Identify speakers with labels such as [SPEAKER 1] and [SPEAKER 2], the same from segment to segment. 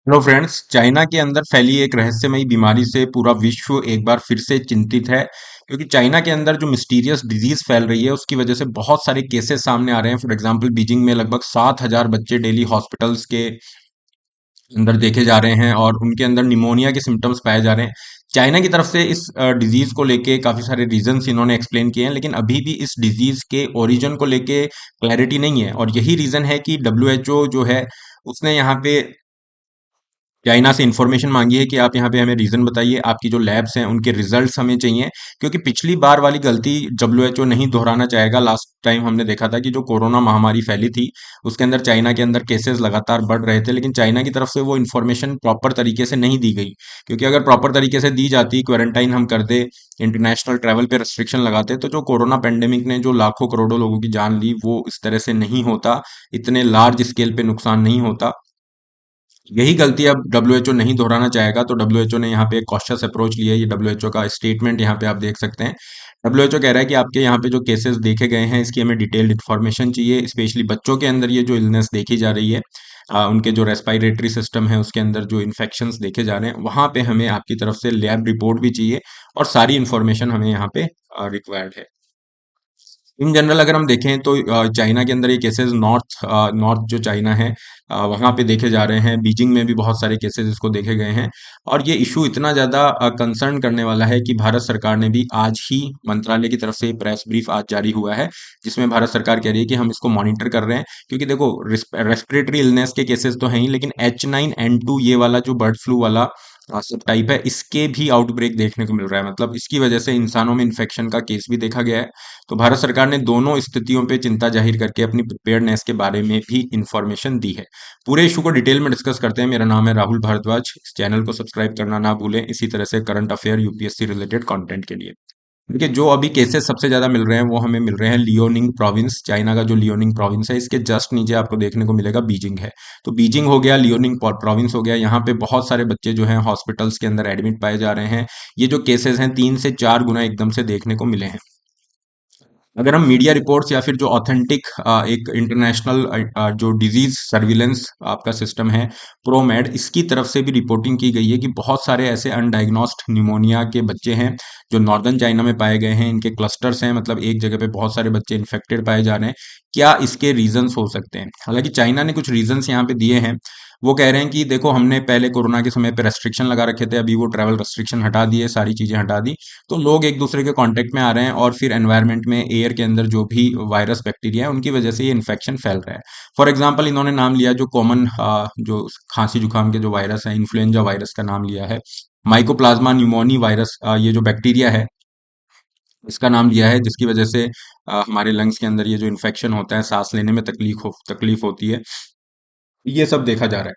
[SPEAKER 1] Hello friends. China के अंदर फैली एक रहस्यमयी बीमारी से पूरा विश्व एक बार फिर से चिंतित है, क्योंकि चाइना के अंदर जो मिस्टीरियस डिजीज फैल रही है उसकी वजह से बहुत सारे केसेस सामने आ रहे हैं। फॉर एग्जांपल, बीजिंग में लगभग 7,000 बच्चे डेली हॉस्पिटल्स के अंदर देखे जा रहे हैं और उनके अंदर निमोनिया के सिम्टम्स पाए जा रहे हैं। चाइना की तरफ से इस डिजीज को लेके काफी सारे रीजंस इन्होंने एक्सप्लेन किए हैं, लेकिन अभी भी इस डिजीज के ओरिजिन को लेके क्लैरिटी नहीं है। और यही रीजन है कि डब्ल्यूएचओ जो है उसने यहाँ पे चाइना से इन्फॉर्मेशन मांगी है कि आप यहाँ पे हमें रीजन बताइए, आपकी जो लैब्स हैं उनके रिजल्ट्स हमें चाहिए, क्योंकि पिछली बार वाली गलती डब्ल्यूएचओ नहीं दोहराना चाहेगा। लास्ट टाइम हमने देखा था कि जो कोरोना महामारी फैली थी उसके अंदर चाइना के अंदर केसेस लगातार बढ़ रहे थे, लेकिन चाइना की तरफ से वो इन्फॉर्मेशन प्रॉपर तरीके से नहीं दी गई। क्योंकि अगर प्रॉपर तरीके से दी जाती, क्वारंटाइन हम कर दे, इंटरनेशनल ट्रैवल पे रेस्ट्रिक्शन लगाते, तो जो कोरोना पेंडेमिक ने जो लाखों करोड़ों लोगों की जान ली वो इस तरह से नहीं होता, इतने लार्ज स्केल पे नुकसान नहीं होता। यही गलती अब डब्ल्यूएचओ नहीं दोहराना चाहेगा, तो डब्ल्यूएचओ ने यहाँ पे एक कॉशियस अप्रोच लिया है। ये डब्ल्यूएचओ का स्टेटमेंट यहाँ पे आप देख सकते हैं। डब्ल्यूएचओ कह रहा है कि आपके यहाँ पे जो केसेस देखे गए हैं इसकी हमें डिटेल्ड इन्फॉर्मेशन चाहिए, स्पेशली बच्चों के अंदर ये जो इलनेस देखी जा रही है, उनके जो रेस्पिरेटरी सिस्टम है उसके अंदर जो इन्फेक्शंस देखे जा रहे हैं, वहां पे हमें आपकी तरफ से लैब रिपोर्ट भी चाहिए और सारी इन्फॉर्मेशन हमें यहाँ पे रिक्वायर्ड है। इन जनरल अगर हम देखें तो चाइना के अंदर ये केसेस नॉर्थ जो चाइना है वहाँ पे देखे जा रहे हैं। बीजिंग में भी बहुत सारे केसेस इसको देखे गए हैं और ये इशू इतना ज़्यादा कंसर्न करने वाला है कि भारत सरकार ने भी आज ही मंत्रालय की तरफ से प्रेस ब्रीफ आज जारी हुआ है, जिसमें भारत सरकार कह रही है कि हम इसको मॉनिटर कर रहे हैं। क्योंकि देखो, रेस्पिरेटरी इलनेस के केसेस तो हैं ही, लेकिन H9N2 ये वाला जो बर्ड फ्लू वाला सब टाइप है, इसके भी आउटब्रेक देखने को मिल रहा है। मतलब इसकी वजह से इंसानों में इन्फेक्शन का केस भी देखा गया है। तो भारत सरकार ने दोनों स्थितियों पे चिंता जाहिर करके अपनी प्रिपेयर्डनेस के बारे में भी इंफॉर्मेशन दी है। पूरे इशू को डिटेल में डिस्कस करते हैं। मेरा नाम है राहुल भारद्वाज। इस चैनल को सब्सक्राइब करना ना भूलें, इसी तरह से current affair UPSC related content के लिए। देखिए, जो अभी केसेस सबसे ज्यादा मिल रहे हैं वो हमें मिल रहे हैं लियोनिंग प्रोविंस। चाइना का जो लियोनिंग प्रोविंस है, इसके जस्ट नीचे आपको देखने को मिलेगा बीजिंग है। तो बीजिंग हो गया, लियोनिंग प्रोविंस हो गया, यहाँ पे बहुत सारे बच्चे जो हैं हॉस्पिटल्स के अंदर एडमिट पाए जा रहे हैं। ये जो केसेस हैं 3 से 4 गुना एकदम से देखने को मिले हैं। अगर हम मीडिया रिपोर्ट्स या फिर जो ऑथेंटिक एक इंटरनेशनल जो डिजीज सर्विलेंस आपका सिस्टम है, प्रोमेड, इसकी तरफ से भी रिपोर्टिंग की गई है कि बहुत सारे ऐसे अनडायग्नोस्ड निमोनिया के बच्चे हैं जो नॉर्दर्न चाइना में पाए गए हैं। इनके क्लस्टर्स हैं, मतलब एक जगह पे बहुत सारे बच्चे इन्फेक्टेड पाए जा रहे हैं। क्या इसके रीजंस हो सकते हैं? हालांकि चाइना ने कुछ रीजंस यहाँ पे दिए हैं। वो कह रहे हैं कि देखो, हमने पहले कोरोना के समय पे रेस्ट्रिक्शन लगा रखे थे, अभी वो ट्रैवल रेस्ट्रिक्शन हटा दिए, सारी चीजें हटा दी, तो लोग एक दूसरे के कांटेक्ट में आ रहे हैं और फिर एनवायरनमेंट में, एयर के अंदर जो भी वायरस बैक्टीरिया है उनकी वजह से ये इन्फेक्शन फैल रहा है। फॉर एग्जांपल, इन्होंने नाम लिया जो कॉमन जो खांसी जुकाम के जो वायरस है, इन्फ्लुएंजा वायरस का नाम लिया है। माइकोप्लाज्मा न्यूमोनी वायरस, ये जो बैक्टीरिया है इसका नाम लिया है, जिसकी वजह से हमारे लंग्स के अंदर ये जो इन्फेक्शन होता है, सांस लेने में तकलीफ होती है। ये सब देखा जा रहा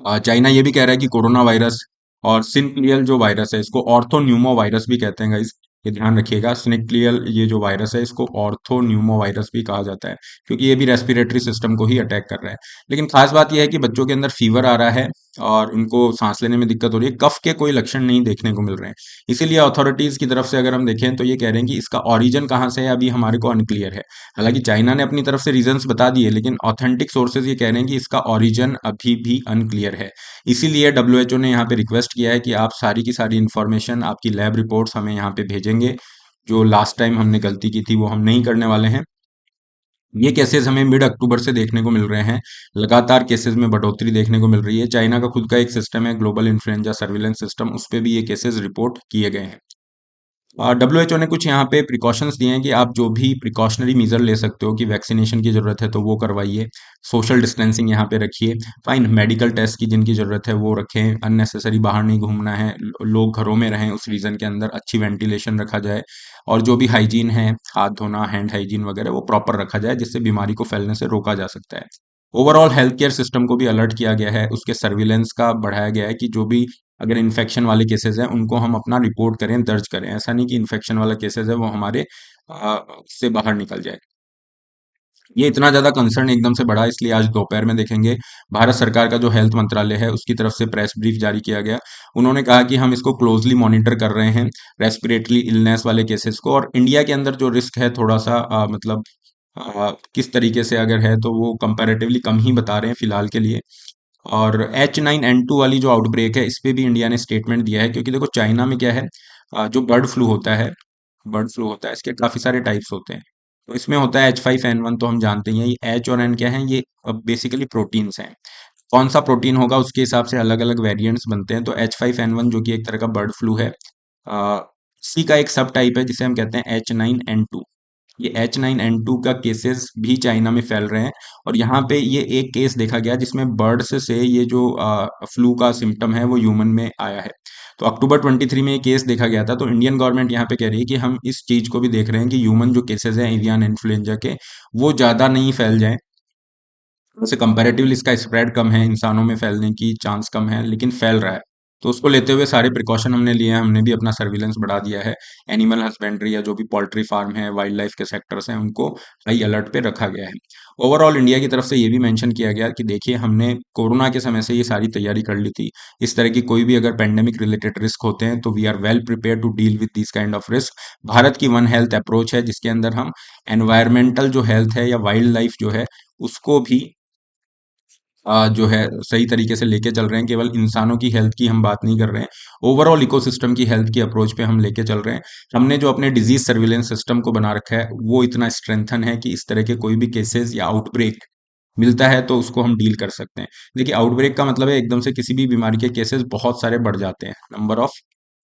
[SPEAKER 1] है। चाइना ये भी कह रहा है कि कोरोना वायरस और सिनक्लियल जो वायरस है इसको ऑर्थोन्यूमो वायरस भी कहते हैं गाइस। ये ध्यान रखिएगा, सिनक्लियल ये जो वायरस है इसको ऑर्थोन्यूमो वायरस भी कहा जाता है, क्योंकि ये भी रेस्पिरेटरी सिस्टम को ही अटैक कर रहा है। लेकिन खास बात यह है कि बच्चों के अंदर फीवर आ रहा है और उनको सांस लेने में दिक्कत हो रही है, कफ के कोई लक्षण नहीं देखने को मिल रहे हैं। इसीलिए अथॉरिटीज की तरफ से अगर हम देखें तो ये कह रहे हैं कि इसका ओरिजिन कहाँ से है, अभी हमारे को अनक्लियर है। हालांकि चाइना ने अपनी तरफ से रीजंस बता दिए, लेकिन ऑथेंटिक सोर्सेज ये कह रहे हैं कि इसका ओरिजिन अभी भी अनक्लियर है। इसीलिए डब्ल्यूएचओ ने यहाँ पे रिक्वेस्ट किया है कि आप सारी की सारी इन्फॉर्मेशन, आपकी लैब रिपोर्ट्स हमें यहाँ पे भेजेंगे। जो लास्ट टाइम हमने गलती की थी वो हम नहीं करने वाले हैं। ये केसेस हमें मिड अक्टूबर से देखने को मिल रहे हैं। लगातार केसेस में बढ़ोतरी देखने को मिल रही है। चाइना का खुद का एक सिस्टम है, ग्लोबल इन्फ्लुएंजा सर्विलेंस सिस्टम, उस पे भी ये केसेस रिपोर्ट किए गए हैं। डब्ल्यूएचओ ने कुछ यहाँ पे प्रिकॉशंस दिए हैं कि आप जो भी प्रिकॉशनरी मेजर ले सकते हो, कि वैक्सीनेशन की जरूरत है तो वो करवाइए, सोशल डिस्टेंसिंग यहाँ पे रखिए, फाइन, मेडिकल टेस्ट की जिनकी जरूरत है वो रखें, अननेसेसरी बाहर नहीं घूमना है, लोग घरों में रहें, उस रीजन के अंदर अच्छी वेंटिलेशन रखा जाए, और जो भी हाइजीन है, हाथ धोना, हैंड हाइजीन वगैरह, वो प्रॉपर रखा जाए, जिससे बीमारी को फैलने से रोका जा सकता है। ओवरऑल हेल्थ केयर सिस्टम को भी अलर्ट किया गया है, उसके सर्विलेंस का बढ़ाया गया है कि जो भी अगर इन्फेक्शन वाले केसेस हैं उनको हम अपना रिपोर्ट करें, दर्ज करें। ऐसा नहीं कि इन्फेक्शन वाला केसेस है वो हमारे से बाहर निकल जाए। ये इतना ज्यादा कंसर्न एकदम से बढ़ा, इसलिए आज दोपहर में देखेंगे भारत सरकार का जो हेल्थ मंत्रालय है उसकी तरफ से प्रेस ब्रीफ जारी किया गया। उन्होंने कहा कि हम इसको क्लोजली मॉनिटर कर रहे हैं, रेस्पिरेटरी इलनेस वाले केसेस को, और इंडिया के अंदर जो रिस्क है थोड़ा सा मतलब किस तरीके से अगर है तो वो कंपैरेटिवली कम ही बता रहे हैं फिलहाल के लिए। और H9N2 वाली जो आउटब्रेक है इस पे भी इंडिया ने स्टेटमेंट दिया है, क्योंकि देखो चाइना में क्या है, जो बर्ड फ्लू होता है इसके काफी सारे टाइप्स होते हैं। तो इसमें होता है H5N1, तो हम जानते ही हैं ये एच और एन क्या है, ये बेसिकली प्रोटीन्स हैं। कौन सा प्रोटीन होगा उसके हिसाब से अलग अलग वेरिएंट्स बनते हैं। तो H5N1 जो कि एक तरह का बर्ड फ्लू है, इसी का एक सब टाइप है जिसे हम कहते हैं H9N2। ये H9N2 का केसेस भी चाइना में फैल रहे हैं। और यहाँ पे ये एक केस देखा गया जिसमें बर्ड्स से ये जो फ्लू का सिम्टम है वो ह्यूमन में आया है। तो अक्टूबर 23 में ये केस देखा गया था। तो इंडियन गवर्नमेंट यहाँ पे कह रही है कि हम इस चीज को भी देख रहे हैं कि ह्यूमन जो केसेस हैं एवियन इन्फ्लुएंजा के, वो ज्यादा नहीं फैल जाएं। वैसे कंपैरेटिवली इसका स्प्रेड कम है, इंसानों में फैलने की चांस कम है, लेकिन फैल रहा है। तो उसको लेते हुए सारे प्रिकॉशन हमने लिए हैं, हमने भी अपना सर्विलेंस बढ़ा दिया है। एनिमल हस्बेंड्री या जो भी पोल्ट्री फार्म है, वाइल्ड लाइफ के सेक्टर्स हैं, उनको हाई अलर्ट पे रखा गया है। ओवरऑल इंडिया की तरफ से ये भी मेंशन किया गया कि देखिए हमने कोरोना के समय से ये सारी तैयारी कर ली थी। इस तरह की कोई भी अगर पेंडेमिक रिलेटेड रिस्क होते हैं तो we are well prepare to deal with this kind of risk. Bharat की वन हेल्थ अप्रोच है जिसके अंदर हम एनवायरमेंटल जो हेल्थ है या वाइल्ड लाइफ जो है उसको भी जो है सही तरीके से लेके चल रहे हैं। केवल इंसानों की हेल्थ की हम बात नहीं कर रहे हैं, ओवरऑल इकोसिस्टम की हेल्थ की अप्रोच पे हम लेके चल रहे हैं। हमने जो अपने डिजीज सर्विलेंस सिस्टम को बना रखा है वो इतना स्ट्रेंथन है कि इस तरह के कोई भी केसेस या आउटब्रेक मिलता है तो उसको हम डील कर सकते हैं। देखिए आउटब्रेक का मतलब है एकदम से किसी भी बीमारी के केसेस बहुत सारे बढ़ जाते हैं, नंबर ऑफ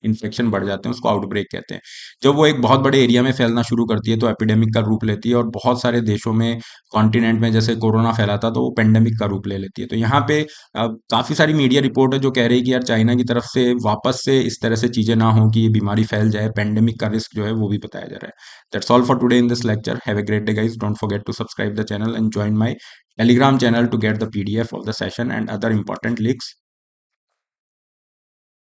[SPEAKER 1] इन्फेक्शन बढ़ जाते हैं, उसको आउटब्रेक कहते हैं। जब वो एक बहुत बड़े एरिया में फैलना शुरू करती है तो एपिडेमिक का रूप लेती है, और बहुत सारे देशों में, कॉन्टिनेंट में जैसे कोरोना फैला था तो वो पेंडेमिक का रूप ले लेती है। तो यहाँ पे काफी सारी मीडिया रिपोर्ट है जो कह रही है कि यार चाइना की तरफ से वापस से इस तरह से चीजें ना हो कि ये बीमारी फैल जाए, पेंडेमिक का रिस्क जो है वो भी बताया जा रहा है। That's all for today in this lecture. Have a great day guys. Don't forget to subscribe the channel and join my Telegram channel to get the PDF of the session and other important links